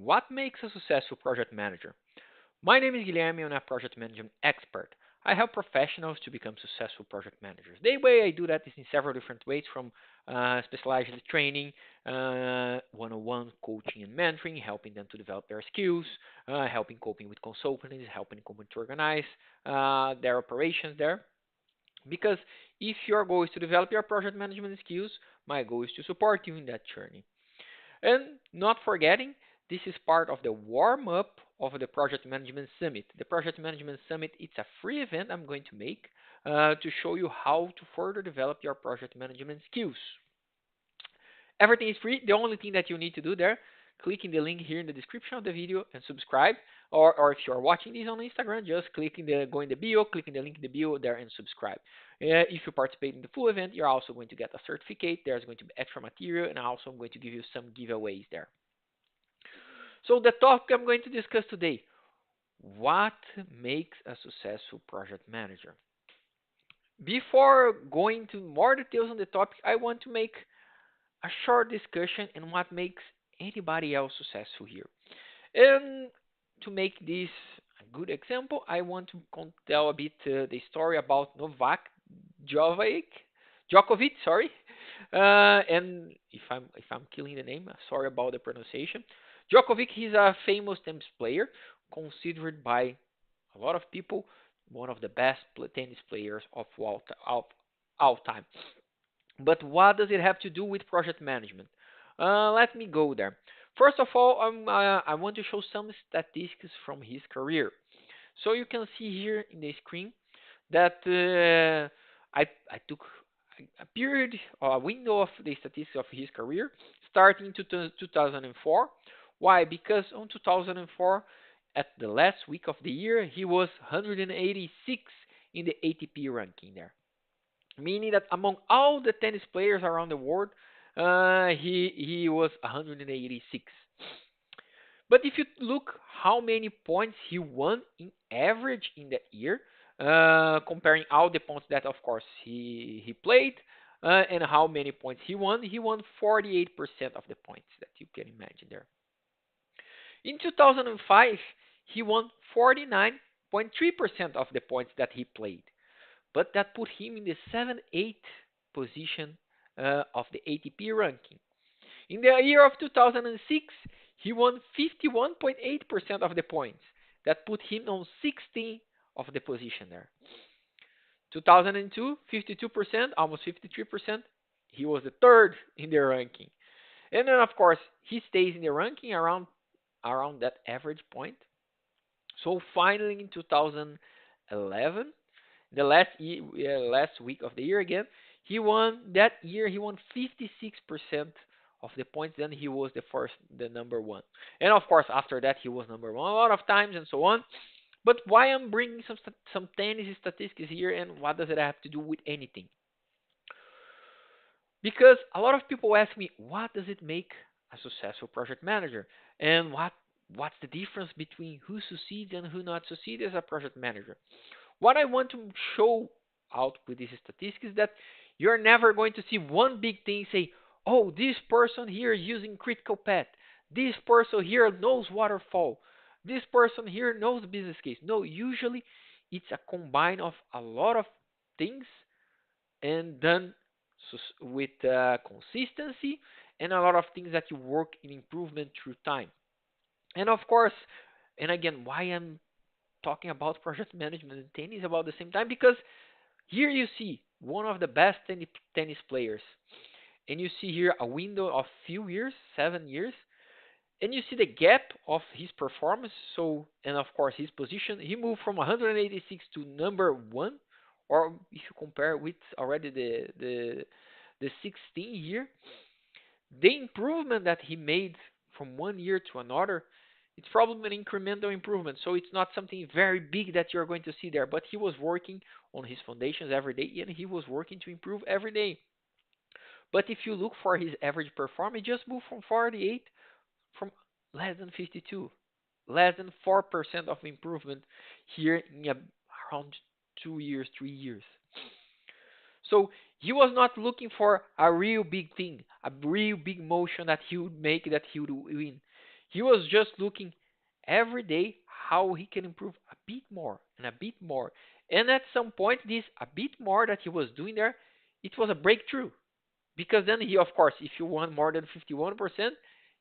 What makes a successful project manager? My name is Guilherme and I'm a project management expert. I help professionals to become successful project managers. The way I do that is in several different ways, from specialized training, one-on-one coaching and mentoring, helping them to develop their skills, helping coping with consultants, helping companies to organize their operations there. Because if your goal is to develop your project management skills, my goal is to support you in that journey. And not forgetting, this is part of the warm up of the Project Management Summit. The Project Management Summit, it's a free event I'm going to make to show you how to further develop your project management skills. Everything is free. The only thing that you need to do there, click in the link here in the description of the video and subscribe. Or if you are watching this on Instagram, just go in the bio, click in the link in the bio there and subscribe. If you participate in the full event, you're also going to get a certificate. There's going to be extra material, and also I'm going to give you some giveaways there. So the topic I'm going to discuss today, what makes a successful project manager? Before going to more details on the topic, I want to make a short discussion on what makes anybody else successful here. And to make this a good example, I want to tell a bit the story about Novak Djokovic, sorry. And if I'm killing the name, sorry about the pronunciation. Djokovic, he's a famous tennis player, considered by a lot of people one of the best tennis players of all time. But what does it have to do with project management? Let me go there. First of all, I want to show some statistics from his career. So you can see here in the screen that I took a period or a window of the statistics of his career starting to 2004. Why? Because on 2004, at the last week of the year, he was 186 in the ATP ranking there, meaning that among all the tennis players around the world, he was 186. But if you look how many points he won in average in that year, comparing all the points that, of course, he played, and how many points he won 48% of the points that you can imagine there. In 2005, he won 49.3% of the points that he played, but that put him in the 7th, 8th position of the ATP ranking. In the year of 2006, he won 51.8% of the points. That put him on 16th of the position there. 2002, 52%, almost 53%. He was the third in the ranking. And then, of course, he stays in the ranking around that average point. So finally, in 2011, the last week of the year again, he won that year. He won 56% of the points. Then he was the number one, and of course after that he was number one a lot of times and so on. But why I'm bringing some tennis statistics here, and what does it have to do with anything? Because a lot of people ask me, what does it make a successful project manager, and what's the difference between who succeeds and who not succeeds as a project manager? What I want to show out with this statistic is that you're never going to see one big thing say, oh, this person here is using critical path. This person here knows waterfall. This person here knows business case. No, usually it's a combine of a lot of things and done with consistency, and a lot of things that you work in improvement through time. And of course, and again, why I'm talking about project management and tennis about the same time, because here you see one of the best tennis players, and you see here a window of few years, 7 years, and you see the gap of his performance. So, and of course his position, he moved from 186 to number one, or if you compare with already the 16 year, the improvement that he made from one year to another, it's probably an incremental improvement. So it's not something very big that you're going to see there. But he was working on his foundations every day, and he was working to improve every day. But if you look for his average performance, he just moved from 48 from less than 52, less than 4% of improvement here in around 2 years, 3 years. So he was not looking for a real big thing, a real big motion that he would make, that he would win. He was just looking every day how he can improve a bit more and a bit more. And at some point, this a bit more that he was doing there, it was a breakthrough. Because then he, of course, if you won more than 51%,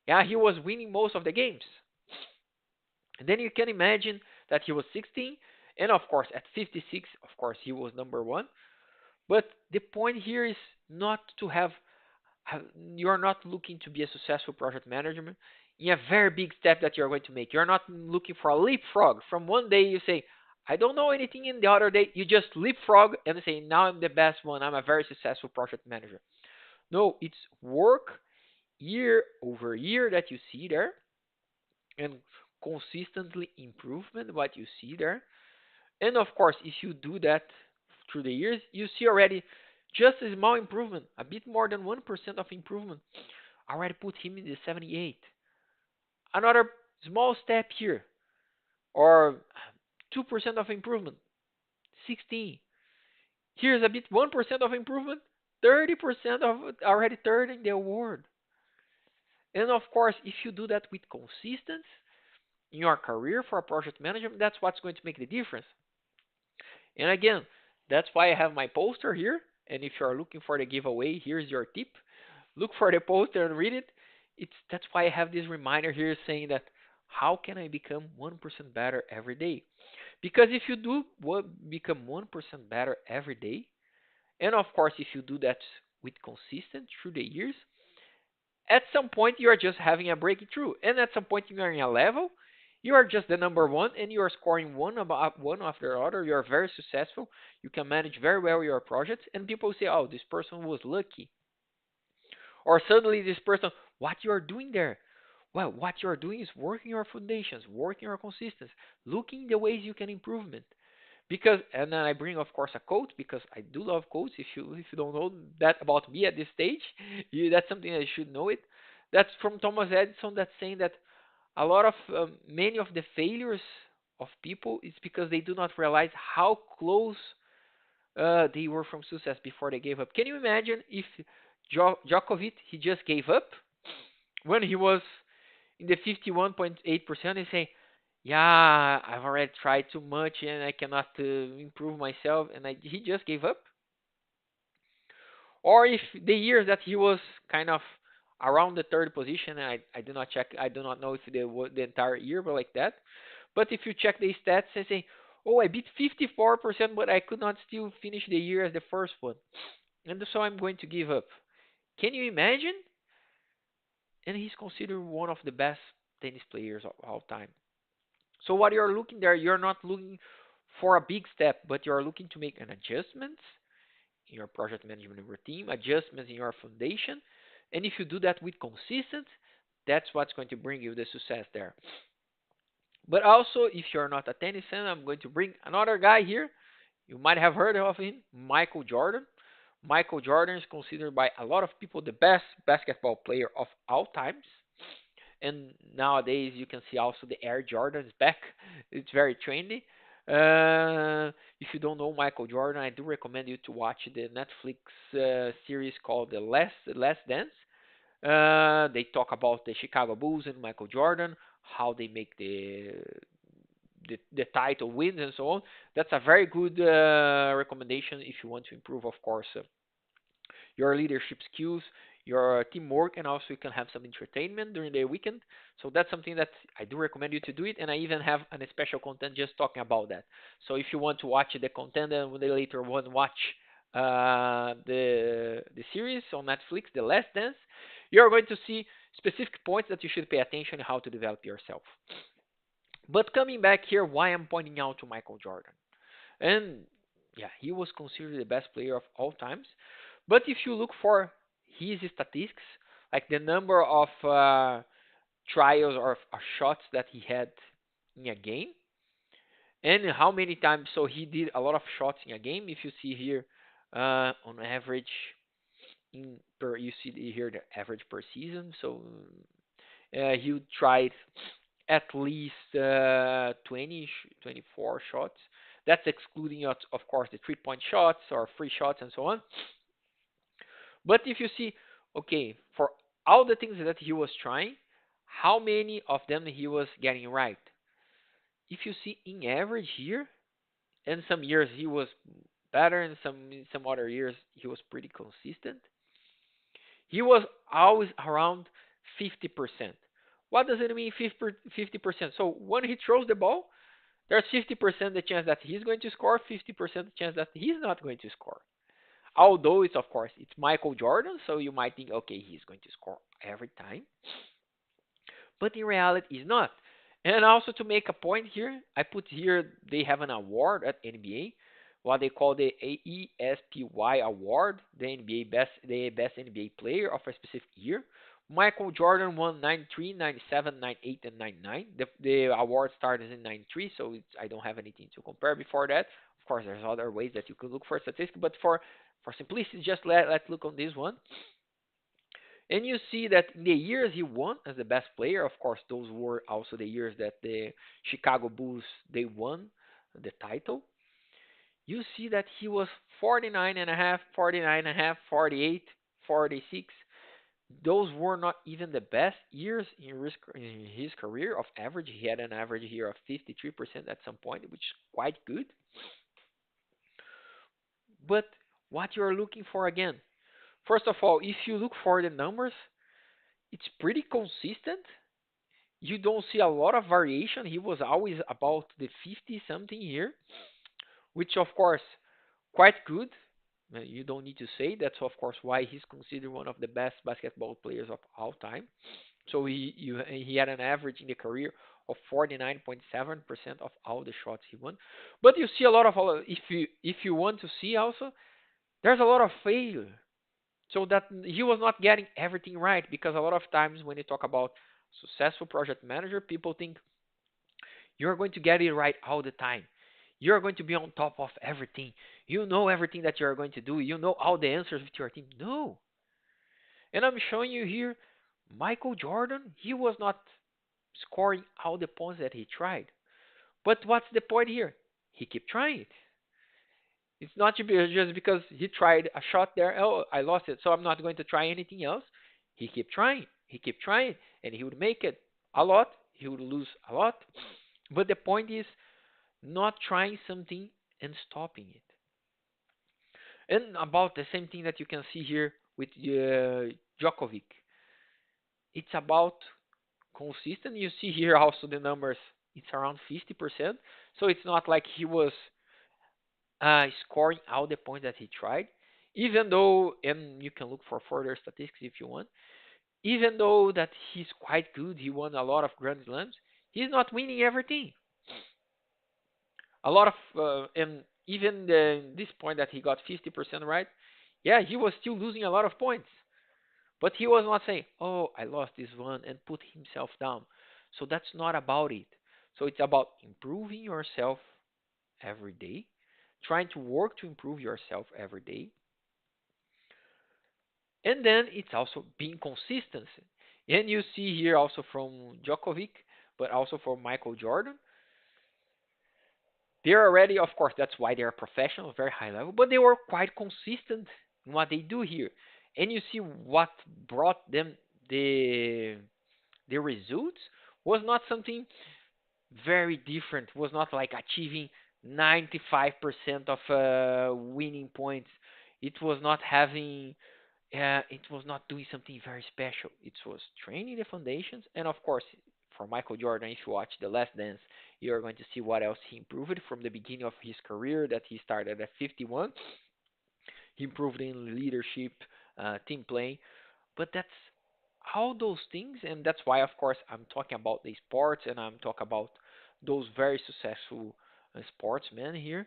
yeah, he was winning most of the games. And then you can imagine that he was 16, and of course, at 56, of course, he was number one. But the point here is not to have you're not looking to be a successful project manager in a very big step that you're going to make. You're not looking for a leapfrog. From one day you say, I don't know anything, in the other day you just leapfrog and say, now I'm the best one. I'm a very successful project manager. No, it's work year over year that you see there, and consistently improvement what you see there. And of course, if you do that through the years, you see already just a small improvement, a bit more than 1% of improvement already put him in the 78. Another small step here, or 2% of improvement, 16. Here's a bit 1% of improvement, 30% of already third in the award. And of course, if you do that with consistency in your career for a project management, that's what's going to make the difference. And again, that's why I have my poster here. And if you are looking for the giveaway, here's your tip. Look for the poster and read it. That's why I have this reminder here saying that how can I become 1% better every day? Because if you do become 1% better every day, and of course if you do that with consistent through the years, at some point you are just having a breakthrough, and at some point you are in a level, you are just the number one, and you are scoring one after the other. You are very successful. You can manage very well your projects, and people say, "Oh, this person was lucky," or suddenly this person, what you are doing there? Well, what you are doing is working your foundations, working your consistency, looking the ways you can improvement. Because, and then I bring of course a quote because I do love quotes. If you don't know that about me at this stage, that's something that you should know it. That's from Thomas Edison. That's saying that a lot of many of the failures of people is because they do not realize how close they were from success before they gave up. Can you imagine if Djokovic he just gave up when he was in the 51.8% and say, "Yeah, I've already tried too much and I cannot improve myself," and he just gave up? Or if the years that he was kind of around the third position, and I do not check, I do not know if the entire year, but like that. But if you check the stats and say, "Oh, I beat 54%, but I could not still finish the year as the first one, and so I'm going to give up." Can you imagine? And he's considered one of the best tennis players of all time. So what you're looking there, you're not looking for a big step, but you're looking to make an adjustment in your project management routine, adjustments in your foundation. And if you do that with consistent, that's what's going to bring you the success there. But also, if you're not a tennis fan, I'm going to bring another guy here. You might have heard of him, Michael Jordan. Michael Jordan is considered by a lot of people the best basketball player of all times. And nowadays you can see also the Air Jordans back. It's very trendy. If you don't know Michael Jordan, I do recommend you to watch the Netflix series called The Last Dance. They talk about the Chicago Bulls and Michael Jordan, how they make the title wins and so on. That's a very good recommendation if you want to improve, of course, your leadership skills, your teamwork, and also you can have some entertainment during the weekend. So that's something that I do recommend you to do it, and I even have a special content just talking about that. So if you want to watch the content and later on watch the series on Netflix, The Last Dance, you're going to see specific points that you should pay attention how to develop yourself. But coming back here, why I'm pointing out to Michael Jordan, and yeah, he was considered the best player of all times. But if you look for his statistics, like the number of trials or shots that he had in a game, and how many times, so he did a lot of shots in a game. If you see here, on average, you see here the average per season. So he tried at least 20, 24 shots. That's excluding, of course, the 3-point shots or free shots and so on. But if you see, okay, for all the things that he was trying, how many of them he was getting right. If you see in average here, in some years he was better, and some other years he was pretty consistent. He was always around 50%. What does it mean 50%? So when he throws the ball, there's 50% the chance that he's going to score, 50% the chance that he's not going to score. Although it's of course it's Michael Jordan, so you might think okay he's going to score every time, but in reality he's not. And also to make a point here, I put here they have an award at NBA, what they call the ESPY award, the best NBA player of a specific year. Michael Jordan won 93, 97, 98, and 99. The award started in 93, so I don't have anything to compare before that. Of course, there's other ways that you could look for statistics, but for simplicity, just let's look on this one. And you see that in the years he won as the best player, of course, those were also the years that the Chicago Bulls they won the title. You see that he was 49 and a half, 49 and a half, 48, 46. Those were not even the best years in his career of average. He had an average here of 53% at some point, which is quite good. But what you're looking for again, first of all, if you look for the numbers, it's pretty consistent. You don't see a lot of variation. He was always about the 50 something here, which of course quite good. You don't need to say that's of course why he's considered one of the best basketball players of all time. So he had an average in the career of 49.7% of all the shots he won. But you see a lot of if you want to see also there's a lot of failure. So that he was not getting everything right because a lot of times when you talk about successful project manager, people think you're going to get it right all the time. You're going to be on top of everything. You know everything that you're going to do. You know all the answers with your team. No. And I'm showing you here Michael Jordan, he was not scoring all the points that he tried. But what's the point here? He kept trying it. It's not just because he tried a shot there. Oh, I lost it, so I'm not going to try anything else. He kept trying. He kept trying, and he would make it a lot. He would lose a lot. But the point is not trying something and stopping it. And about the same thing that you can see here with Djokovic. It's about consistent. You see here also the numbers. It's around 50%. So it's not like he was scoring all the points that he tried. Even though, and you can look for further statistics if you want, even though that he's quite good, he won a lot of Grand Slams, he's not winning everything. A lot of, and even this point that he got 50% right, yeah, he was still losing a lot of points. But he was not saying, oh, I lost this one and put himself down. So that's not about it. So it's about improving yourself every day, trying to work to improve yourself every day. And then it's also being consistent. And you see here also from Djokovic, but also from Michael Jordan, they're already, of course, that's why they're professional, very high level, but they were quite consistent in what they do here. And you see what brought them the the results was not something very different. Was not like achieving 95% of winning points. It was not having. It was not doing something very special. It was training the foundations, and of course, for Michael Jordan, if you watch The Last Dance, you're going to see what else he improved from the beginning of his career that he started at 51. He improved in leadership, team playing, but that's all those things, and that's why, of course, I'm talking about the sports and I'm talking about those very successful sportsmen here.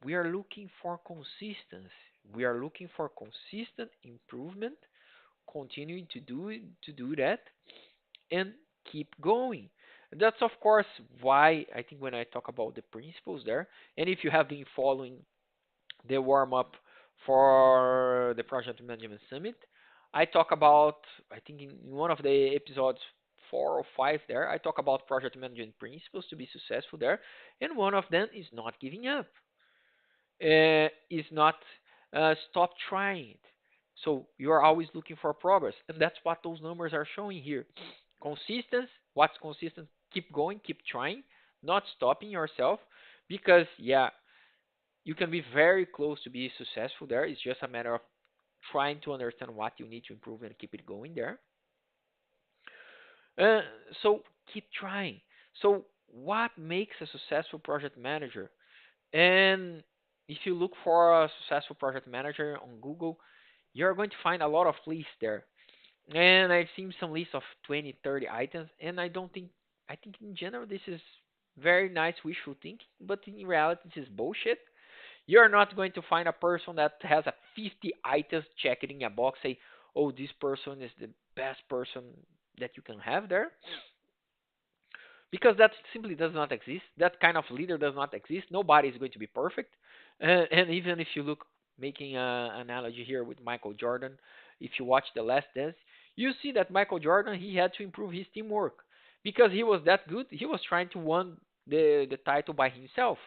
We are looking for consistency. We are looking for consistent improvement, continuing to do that, and keep going. That's of course why I think when I talk about the principles there, and if you have been following the warm up for the Project Management Summit. I talk about, I think in one of the episodes 4 or 5 there, I talk about project management principles to be successful there, and one of them is not giving up, is not stop trying it. So you are always looking for progress, and that's what those numbers are showing here. Consistent. What's consistent? Keep going, keep trying, not stopping yourself, because yeah, you can be very close to be successful there. It's just a matter of trying to understand what you need to improve and keep it going there. Uh, so keep trying. So what makes a successful project manager? And if you look for a successful project manager on Google, you're going to find a lot of lists there. And I've seen some lists of 20, 30 items, and I think in general this is very nice wishful thinking, but in reality this is bullshit. You're not going to find a person that has a 50 items checked in a box, say, oh, this person is the best person that you can have there, because that simply does not exist. That kind of leader does not exist. Nobody is going to be perfect. And even if you look, making an analogy here with Michael Jordan, if you watch The Last Dance, you see that Michael Jordan, he had to improve his teamwork because he was that good. He was trying to win the title by himself.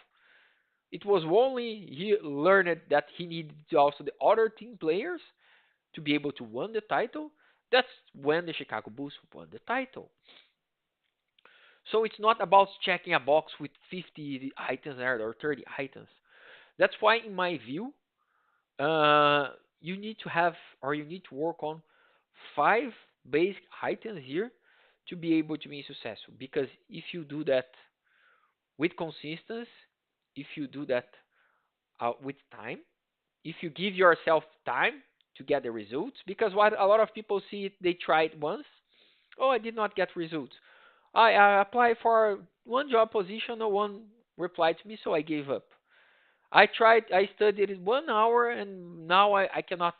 It was only he learned that he needed also the other team players to be able to win the title. That's when the Chicago Bulls won the title. So it's not about checking a box with 50 items there or 30 items. That's why, in my view, you need to have or you need to work on five basic items here to be able to be successful. Because if you do that with consistency, if you do that with time, if you give yourself time to get the results, because what a lot of people see, it, they try it once. Oh, I did not get results. I applied for one job position, no one replied to me, so I gave up. I studied it 1 hour, and now I cannot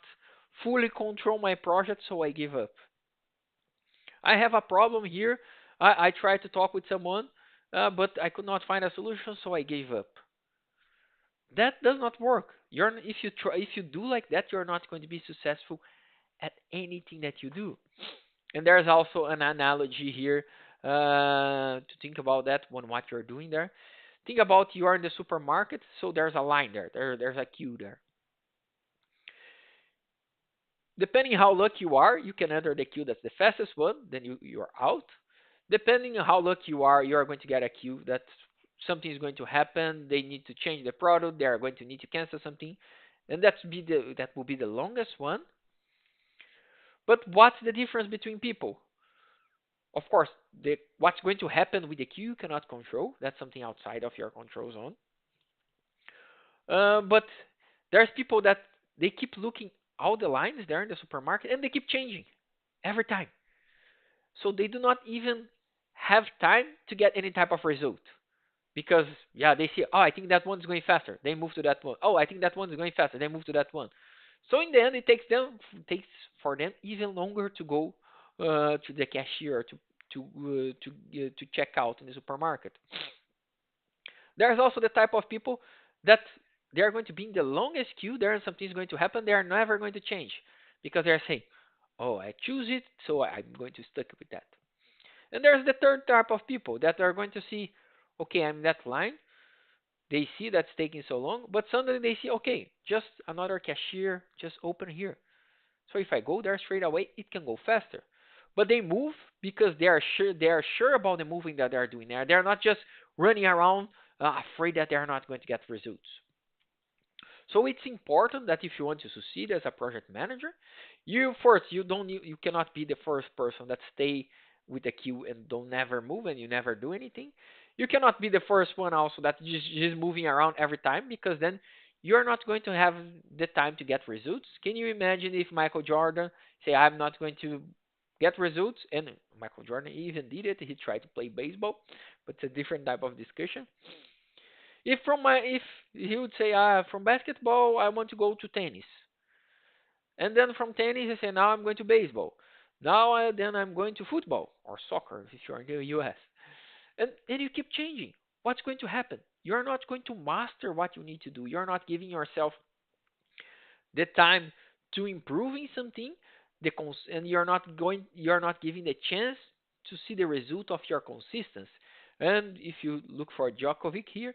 fully control my project, so I give up. I have a problem here. I tried to talk with someone, but I could not find a solution, so I gave up. That does not work. If you do like that, you're not going to be successful at anything that you do. And there's also an analogy here to think about that when what you're doing there. Think about you are in the supermarket, so there's a line there. There's a queue there. Depending how lucky you are, you can enter the queue that's the fastest one, then you're out. Depending on how lucky you are going to get a queue that something is going to happen, they need to change the product, they are going to need to cancel something, and that will be the longest one. But what's the difference between people? Of course, what's going to happen with the queue you cannot control. That's something outside of your control zone. But there's people that they keep looking all the lines there in the supermarket and they keep changing every time. So they do not even have time to get any type of result. Because yeah, they see, oh, I think that one's going faster. They move to that one. Oh, I think that one's going faster. They move to that one. So in the end, it takes for them even longer to go to the cashier to check out in the supermarket. There's also the type of people that they are going to be in the longest queue there, and something's going to happen. They are never going to change because they are saying, "Oh, I choose it, so I'm going to stick with that." And there's the third type of people that are going to see, "Okay, I'm in that line." They see that's taking so long, but suddenly they see, "Okay, just another cashier, just open here." So if I go there straight away, it can go faster. But they move because they are sure about the moving that they are doing there. They're not just running around afraid that they are not going to get results. So it's important that if you want to succeed as a project manager, you cannot be the first person that stay with the queue and don't never move and you never do anything. You cannot be the first one also that just moving around every time, because then you're not going to have the time to get results. Can you imagine if Michael Jordan say, I'm not going to get results, and Michael Jordan even did it. He tried to play baseball, but it's a different type of discussion. If he would say, from basketball I want to go to tennis, and then from tennis I say, now I'm going to baseball, then I'm going to football or soccer if you're in the U.S. And then you keep changing. What's going to happen? You're not going to master what you need to do. You're not giving yourself the time to improving something, and you're not giving the chance to see the result of your consistency. And if you look for Djokovic here,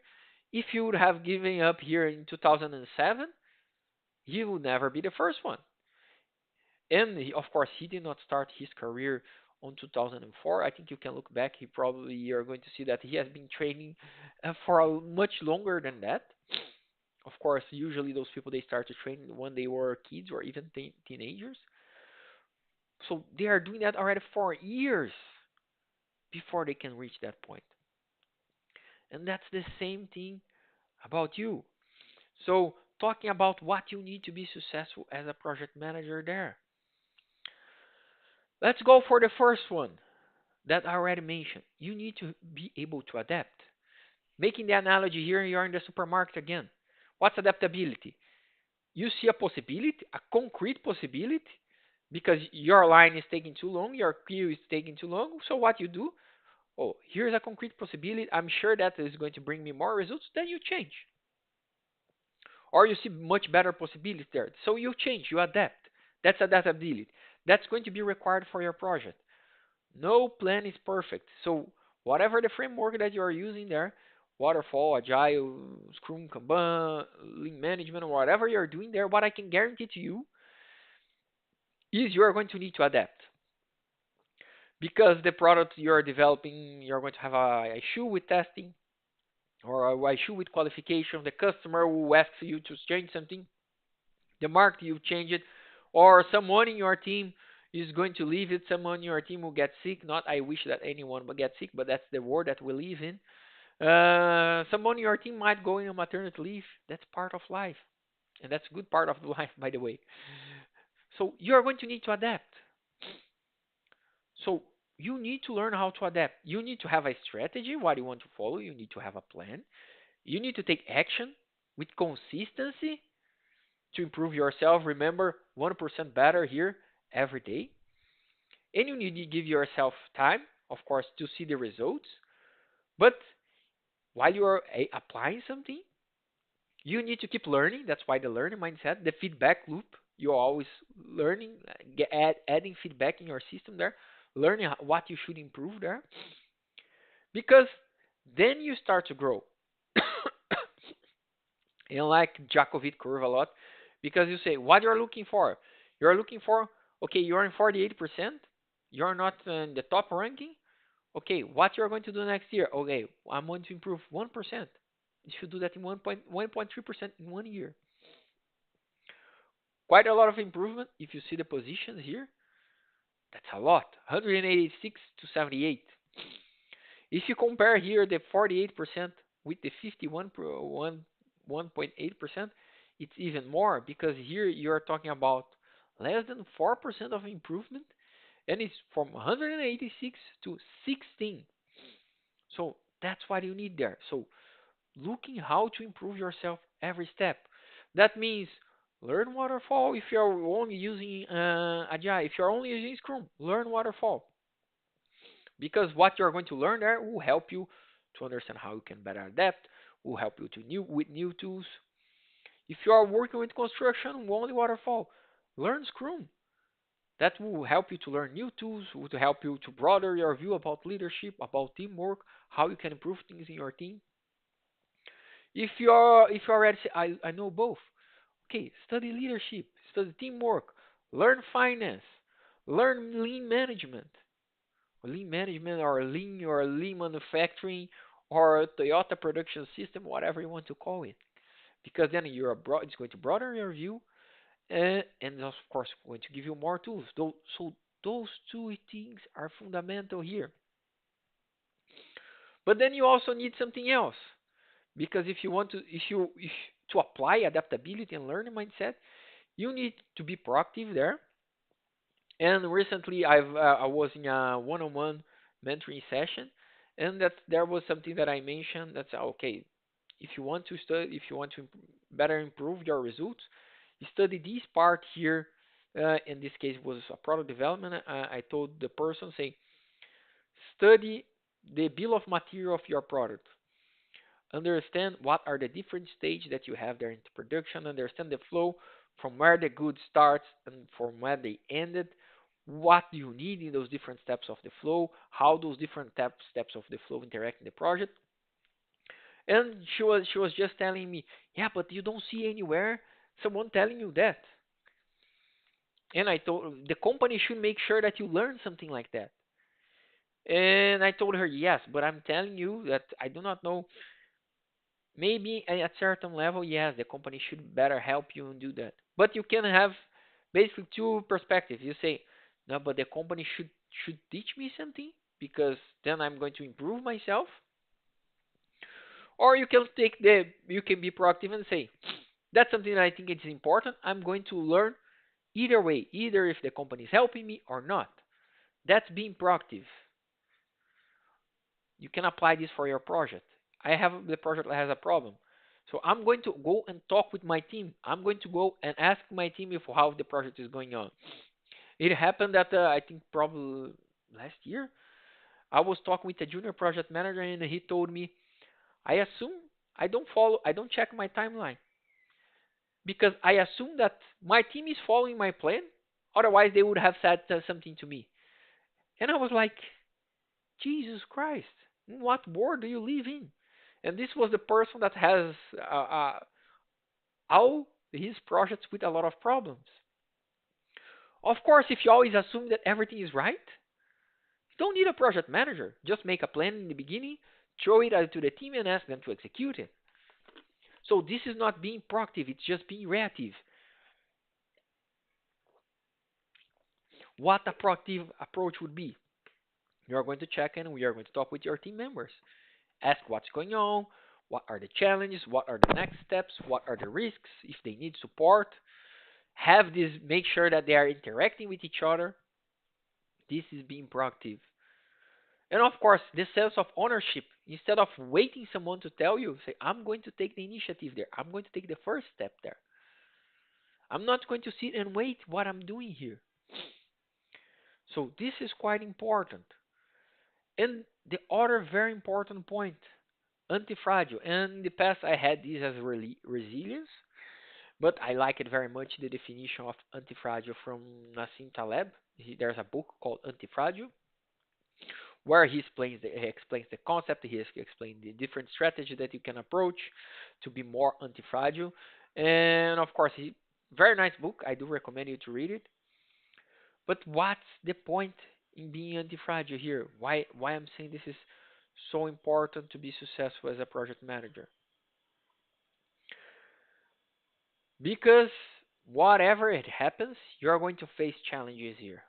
if you would have given up here in 2007, he would never be the first one. And of course, he did not start his career on 2004. I think you can look back. He probably you're going to see that he has been training for much longer than that. Of course, usually those people they start to train when they were kids or even teenagers. So they are doing that already for years before they can reach that point. And that's the same thing about you. So talking about what you need to be successful as a project manager there. Let's go for the first one that I already mentioned. You need to be able to adapt. Making the analogy here, you're in the supermarket again. What's adaptability? You see a possibility, a concrete possibility, because your line is taking too long, your queue is taking too long. So what you do? Oh, here's a concrete possibility. I'm sure that is going to bring me more results. Then you change, or you see much better possibilities there. So you change, you adapt. That's adaptability. That's going to be required for your project. No plan is perfect. So whatever the framework that you are using there, waterfall, agile, scrum, kanban, lean management, or whatever you're doing there, what I can guarantee to you is you are going to need to adapt. Because the product you're developing, you're going to have a issue with testing or a issue with qualification. The customer will ask you to change something. The market, you change it. Or someone in your team is going to leave it. Someone in your team will get sick. Not I wish that anyone would get sick, but that's the world that we live in. Someone in your team might go in a maternity leave. That's part of life. And that's a good part of life, by the way. So you're going to need to adapt. So you need to learn how to adapt. You need to have a strategy, what you want to follow. You need to have a plan. You need to take action with consistency to improve yourself. Remember, 1% better here every day. And you need to give yourself time, of course, to see the results. But while you are applying something, you need to keep learning. That's why the learning mindset, the feedback loop. You're always learning, adding feedback in your system there, learning what you should improve there, because then you start to grow. And I like Jakovic curve a lot because you say what you're looking for. You're looking for okay, you're in 48%. You're not in the top ranking. Okay, what you're going to do next year? Okay, I'm going to improve 1%. You should do that in 1.3% in 1 year. Quite a lot of improvement. If you see the positions here, that's a lot. 186 to 78. If you compare here the 48% with the 1.8%, it's even more because here you're talking about less than 4% of improvement and it's from 186 to 16. So that's what you need there. So looking how to improve yourself every step. That means learn waterfall if you're only using Agile. If you're only using Scrum, learn waterfall because what you're going to learn there will help you to understand how you can better adapt. Will help you to new with new tools. If you are working with construction, only waterfall, learn Scrum. That will help you to learn new tools, will to help you to broaden your view about leadership, about teamwork, how you can improve things in your team. If you already say I know both, okay, study leadership, study teamwork, learn finance, learn lean management or lean manufacturing or Toyota production system, whatever you want to call it. Because then it's going to broaden your view and of course going to give you more tools. So those two things are fundamental here. But then you also need something else because if you want to if to apply adaptability and learning mindset, you need to be proactive there. And recently I was in a one-on-one mentoring session, and that there was something that I mentioned that's okay. If you want to study, if you want to better improve your results, study this part here. In this case, was a product development. I told the person, say, study the bill of material of your product. Understand what are the different stages that you have there into production. Understand the flow from where the good starts and from where they ended. What do you need in those different steps of the flow? How those different steps of the flow interact in the project? And she was just telling me, yeah, but you don't see anywhere someone telling you that. And I told the company should make sure that you learn something like that. And I told her, yes, but I'm telling you that I do not know. Maybe at a certain level, yes, the company should better help you and do that. But you can have basically two perspectives. You say, no, but the company should teach me something because then I'm going to improve myself. Or you can be proactive and say, that's something that I think is important. I'm going to learn either way, either if the company is helping me or not. That's being proactive. You can apply this for your project. I have the project that has a problem. So I'm going to go and talk with my team. I'm going to go and ask my team if how the project is going on. It happened that I think probably last year I was talking with a junior project manager and he told me I assume I don't check my timeline because I assume that my team is following my plan. Otherwise, they would have said something to me. And I was like, Jesus Christ, what world do you live in? And this was the person that has all his projects with a lot of problems. Of course, if you always assume that everything is right, you don't need a project manager. Just make a plan in the beginning, throw it out to the team, and ask them to execute it. So this is not being proactive, it's just being reactive. What a proactive approach would be. You are going to check in, we are going to talk with your team members. Ask what's going on, what are the challenges, what are the next steps, what are the risks, if they need support. Have this, make sure that they are interacting with each other. This is being proactive. And of course, the sense of ownership. Instead of waiting someone to tell you, say, I'm going to take the initiative there. I'm going to take the first step there. I'm not going to sit and wait what I'm doing here. So this is quite important. And the other very important point, anti-fragile. And in the past, I had this as resilience, but I like it very much. The definition of anti-fragile from Nassim Taleb. There's a book called Anti-Fragile, where he explains the concept. He explains the different strategies that you can approach to be more anti-fragile. And of course, very nice book. I do recommend you to read it. But what's the point in being anti-fragile here? Why I'm saying this is so important to be successful as a project manager? Because whatever it happens, you're going to face challenges here.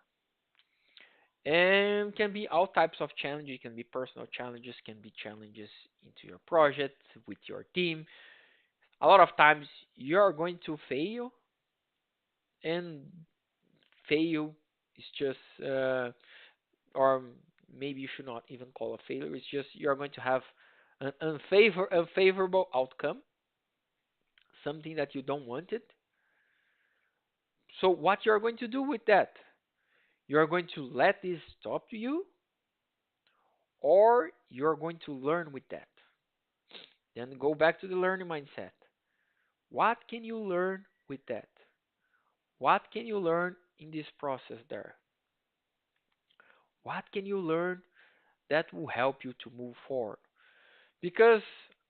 And can be all types of challenges. It can be personal challenges, can be challenges into your project, with your team. A lot of times you're going to fail, and fail is just, or maybe you should not even call a failure. It's just you're going to have an unfavorable outcome, something that you don't want it. So what you're going to do with that? You're going to let this stop you, or you're going to learn with that. Then go back to the learning mindset. What can you learn with that? What can you learn in this process there? What can you learn that will help you to move forward? Because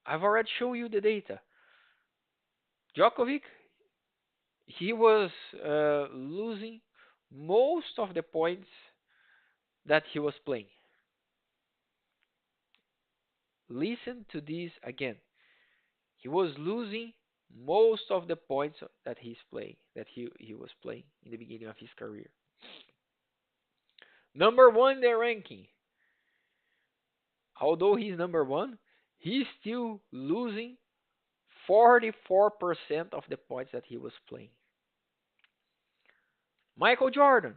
I've already shown you the data. Djokovic, he was losing most of the points that he was playing. Listen to this again. He was losing most of the points that he was playing in the beginning of his career. Number one in the ranking. Although he's number one, he's still losing 44% of the points that he was playing. Michael Jordan.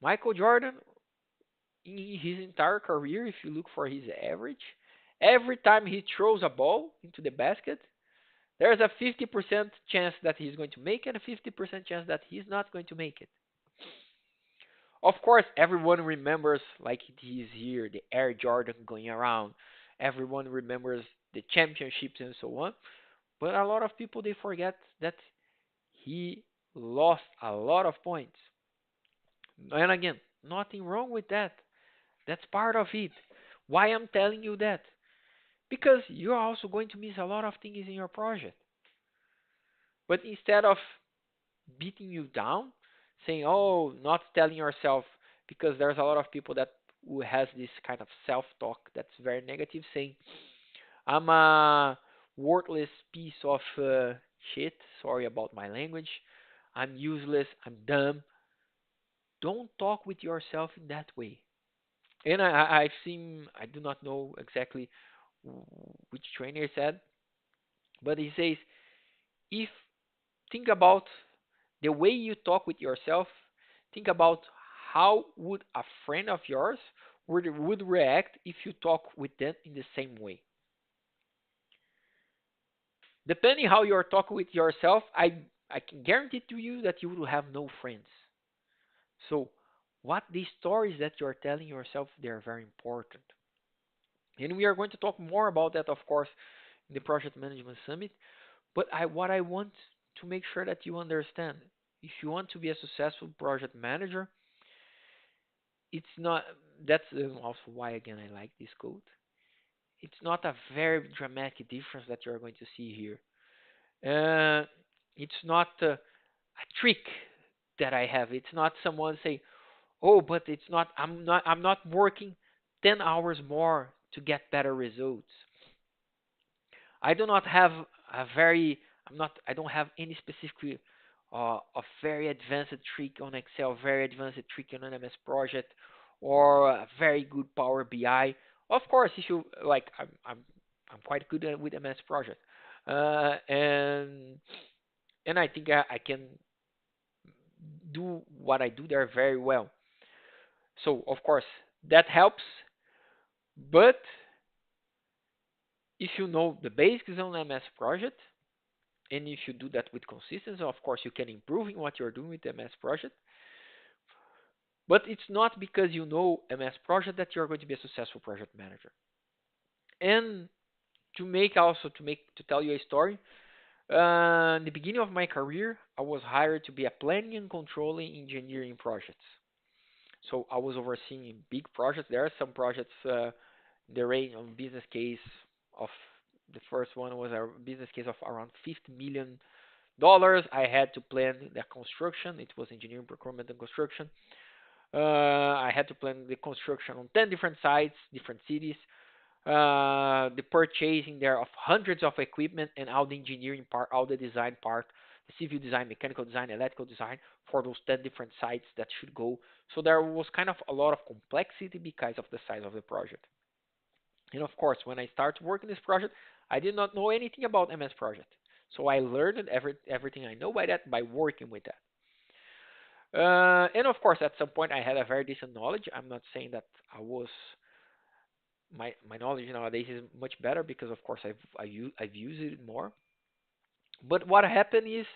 Michael Jordan, in his entire career, if you look for his average, every time he throws a ball into the basket, there's a 50% chance that he's going to make it and a 50% chance that he's not going to make it. Of course, everyone remembers, like it is here, the Air Jordan going around. Everyone remembers the championships and so on. But a lot of people they forget that he lost a lot of points. And again, nothing wrong with that. That's part of it. Why I'm telling you that? Because you're also going to miss a lot of things in your project. But instead of beating you down, saying, oh, not telling yourself, because there's a lot of people that who has this kind of self-talk that's very negative, saying, "I'm a worthless piece of shit. Sorry about my language. I'm useless. I'm dumb." Don't talk with yourself in that way. And I've seen, I do not know exactly which trainer said, but he says, if think about the way you talk with yourself, think about how would a friend of yours would react if you talk with them in the same way. Depending how you're talking with yourself, I can guarantee to you that you will have no friends. So what these stories that you're telling yourself, they're very important. And we are going to talk more about that, of course, in the Project Management Summit. But what I want to make sure that you understand, if you want to be a successful project manager, it's not. That's also why again I like this quote. It's not a very dramatic difference that you're going to see here. It's not a trick that I have. It's not someone say, "Oh, but it's not. I'm not working 10 hours more to get better results." I do not have a very. I'm not. I don't have any specific a very advanced trick on Excel, very advanced trick on an MS Project, or a very good Power BI. Of course, if you like, I'm quite good with MS Project, and I think I can do what I do there very well. So of course that helps, but if you know the basics on MS Project, and if you do that with consistency, of course, you can improve in what you're doing with the MS project. But it's not because you know MS project that you're going to be a successful project manager. And to tell you a story, in the beginning of my career, I was hired to be a planning and controlling engineering projects. So I was overseeing big projects. There are some projects, the range on business case of the first one was a business case of around $50 million. I had to plan the construction. It was engineering, procurement, and construction. I had to plan the construction on 10 different sites, different cities. The purchasing there of hundreds of equipment and all the engineering part, all the design part, the civil design, mechanical design, electrical design for those 10 different sites that should go. So there was kind of a lot of complexity because of the size of the project. And of course, when I started working this project, I did not know anything about MS Project. So I learned everything I know by that by working with that. And of course, at some point, I had a very decent knowledge. I'm not saying that I was my knowledge nowadays is much better because, of course, I've used it more. But what happened is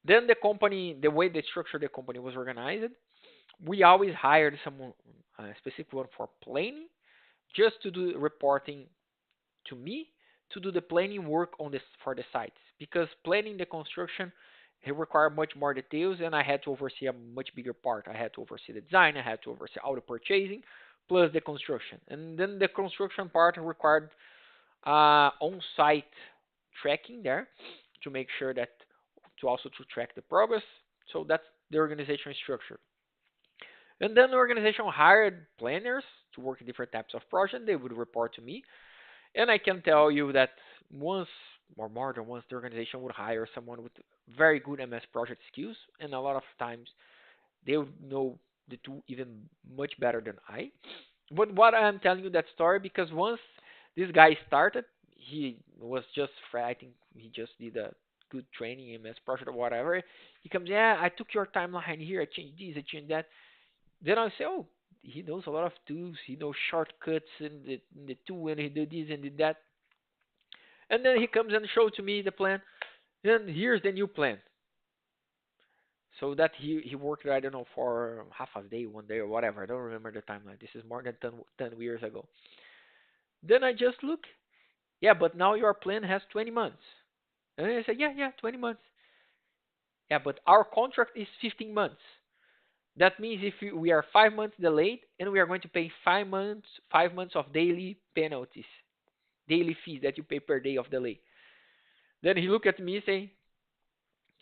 then the company, the way they structured the company was organized. We always hired someone, a specific one for planning, just to do reporting to me to do the planning work on this for the sites because planning the construction it required much more details and I had to oversee a much bigger part. I had to oversee the design, I had to oversee all the purchasing plus the construction. And then the construction part required on-site tracking there to make sure that to also to track the progress. So that's the organization structure. And then the organization hired planners to work in different types of projects. They would report to me and I can tell you that once or more than once the organization would hire someone with very good MS project skills, and a lot of times they would know the tool even much better than I. But what I'm telling you that story because once this guy started, he was just I think he just did a good training MS project or whatever. He comes, yeah, I took your timeline here, I changed this, I changed that. Then I say, oh, he knows a lot of tools, he knows shortcuts in the tool, and he did this and did that. And then he comes and shows to me the plan. And here's the new plan. So that he worked, I don't know, for half a day, one day, or whatever. I don't remember the timeline. This is more than 10 years ago. Then I just look. Yeah, but now your plan has 20 months. And I say, yeah, yeah, 20 months. Yeah, but our contract is 15 months. That means if we are 5 months delayed, and we are going to pay 5 months of daily penalties, daily fees that you pay per day of delay. Then he looked at me saying,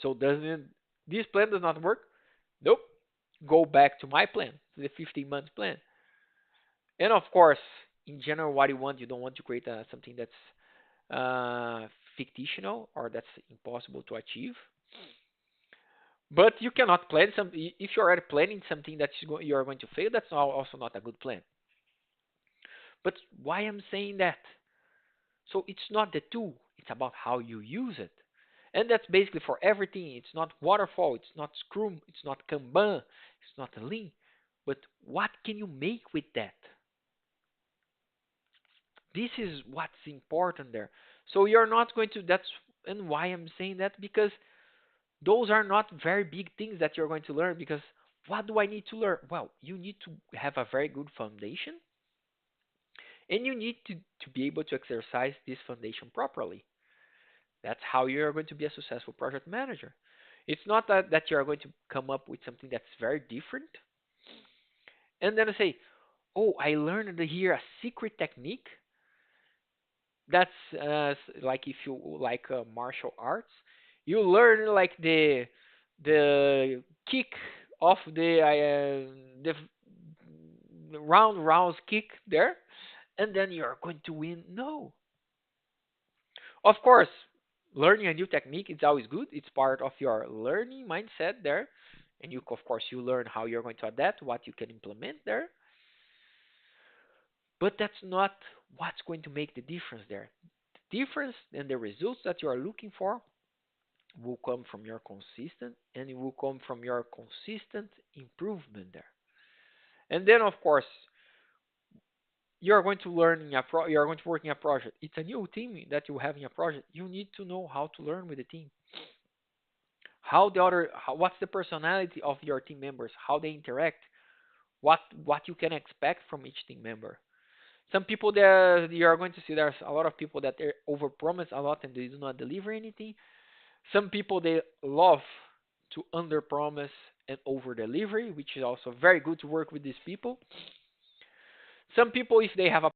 so doesn't this plan does not work? Nope. go back to my plan, to the 15 months plan. And of course, in general, what you don't want to create something that's fictional or that's impossible to achieve. But you cannot plan some. If you're already planning something that you're going to fail, that's also not a good plan. But why I'm saying that? So it's not the tool; it's about how you use it, and that's basically for everything. It's not waterfall, it's not Scrum, it's not Kanban, it's not Lean. But what can you make with that? This is what's important there. So you're not going to. That's and why I'm saying that, because those are not very big things that you're going to learn. Because what do I need to learn? Well, you need to have a very good foundation, and you need to be able to exercise this foundation properly. That's how you're going to be a successful project manager. It's not that you're going to come up with something that's very different and then say, oh, I learned here a secret technique. That's like if you like martial arts, you learn like the kick of the rounds kick there, and then you're going to win. No, of course, learning a new technique is always good. It's part of your learning mindset there, and you of course you learn how you're going to adapt, what you can implement there. But that's not what's going to make the difference there. The difference and the results that you are looking for will come from your consistent, and it will come from your consistent improvement there. And then of course you're going to learn in you're going to work in a project. It's a new team that you have in a project. You need to know how to learn with the team. What's the personality of your team members, how they interact, what you can expect from each team member. Some people there you are going to see there's a lot of people that they overpromise a lot and they do not deliver anything. Some people they love to underpromise and over delivery, which is also very good to work with these people. Some people, if they have a